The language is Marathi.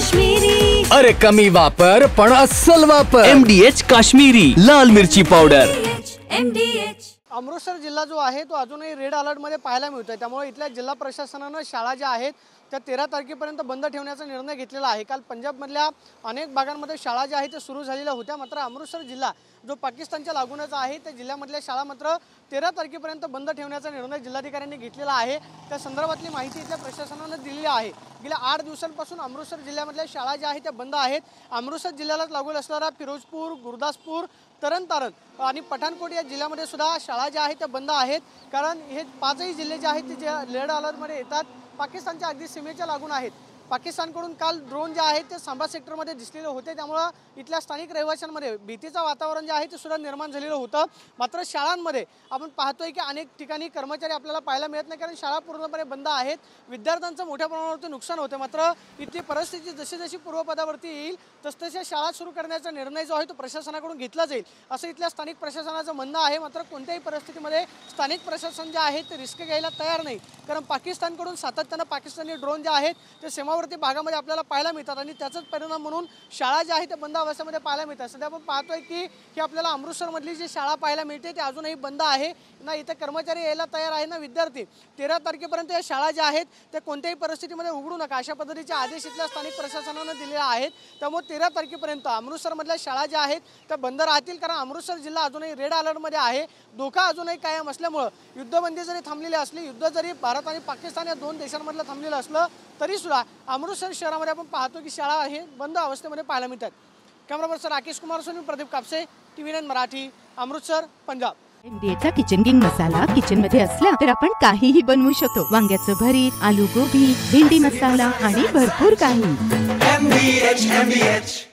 काश्मीरी। अरे कमी वापर पण अस्सल वापर। MDH काश्मीरी लाल मिरची पावडर। MDH अमृतसर जिल्हा जो आहे तो अजूनही रेड अलर्ट मध्ये पाहायला मिळतोय। त्यामुळे इथल्या जिल्हा प्रशासनाने शाळा ज्या आहेत त्या 13 तारखेपर्यंत बंद ठेवण्याचा निर्णय घेतलेला आहे। काल पंजाबमधल्या अनेक भागांमध्ये शाळा ज्या आहेत त्या सुरू झालेल्या होत्या, मात्र अमृतसर जिल्हा जो पाकिस्तानच्या लागूनच आहे त्या जिल्ह्यामधल्या शाळा मात्र 13 तारखेपर्यंत बंद ठेवण्याचा निर्णय जिल्हाधिकाऱ्यांनी घेतलेला आहे। त्या संदर्भातली माहिती इथल्या प्रशासनाने दिलेली आहे। गेल्या 8 दिवसांपासून अमृतसर जिल्ह्यामधल्या शाळा ज्या आहेत त्या बंद आहेत। अमृतसर जिल्ह्यालाच लागून असणारा फिरोजपूर, गुरदासपूर, तरनतारन आणि पठाणकोट या जिल्ह्यामध्ये सुद्धा शाळा ज्या आहेत त्या बंद आहेत। कारण हे 5ही जिल्हे जे आहेत ते रेड अलर्टमध्ये येतात, पाकिस्तानच्या अगदी सीमेच्या लागून आहेत। पाकिस्तानकडून काल ड्रोन जे आहेत ते सांबा सेक्टरमध्ये दिसलेले होते, त्यामुळे इथल्या स्थानिक रहिवाशांमध्ये भीतीचं वातावरण जे आहे ते सुद्धा निर्माण झालेलं होतं। मात्र शाळांमध्ये आपण पाहतोय की अनेक ठिकाणी कर्मचारी आपल्याला पाहायला मिळत नाही, कारण शाळा पूर्णपणे बंद आहेत। विद्यार्थ्यांचं मोठ्या प्रमाणावरती नुकसान होते। मात्र इथली परिस्थिती जशी जशी पूर्वपदावरती येईल तसतशा शाळा सुरू करण्याचा निर्णय जो आहे तो प्रशासनाकडून घेतला जाईल असं इथल्या स्थानिक प्रशासनाचं म्हणणं आहे। मात्र कोणत्याही परिस्थितीमध्ये स्थानिक प्रशासन जे आहे ते रिस्क घ्यायला तयार नाही, कारण पाकिस्तानकडून सातत्यानं पाकिस्तानी ड्रोन जे आहेत ते सीमावर्ती भागामध्ये आपल्याला पाहायला मिळतात आणि त्याचाच परिणाम म्हणून शाळा ज्या आहेत त्या बंद अवस्थेमध्ये पाहायला मिळतात। सध्या आपण पाहतोय की आपल्याला अमृतसरमधली जी शाळा पाहायला मिळते ती अजूनही बंद आहे। ना इथे कर्मचारी यायला तयार आहे ना विद्यार्थी। 13 तारखेपर्यंत या शाळा ज्या आहेत त्या कोणत्याही परिस्थितीमध्ये उघडू नका अशा पद्धतीचे आदेश इथल्या स्थानिक प्रशासनाने दिलेले आहेत। त्यामुळे 13 तारखेपर्यंत अमृतसरमधल्या शाळा ज्या आहेत त्या बंद राहतील, कारण अमृतसर जिल्हा अजूनही रेड अलर्टमध्ये आहे। धोका अजूनही कायम असल्यामुळे युद्धबंदी जरी थांबलेली असली, युद्ध जरी भारत आणि पाकिस्तान या 2 देशांमधलं थांबलेलं असलं तरी सुद्धा अमृतसर शहरामध्ये आपण पाहतो की शाळा हे बंद अवस्थेमध्ये पाहायला मिळतात। Camera person Rakesh Kumar Soni, Pradeep Kapse, TV9 Marathi, Amritsar, Punjab. MDHचा किचन किंग मसाला किचन मध्ये असला तर आपण काहीही बनवू शकतो। वांग्याचं भरीत, आलू गोबी, भेंडी मसाला आणि भरपूर काही। MDH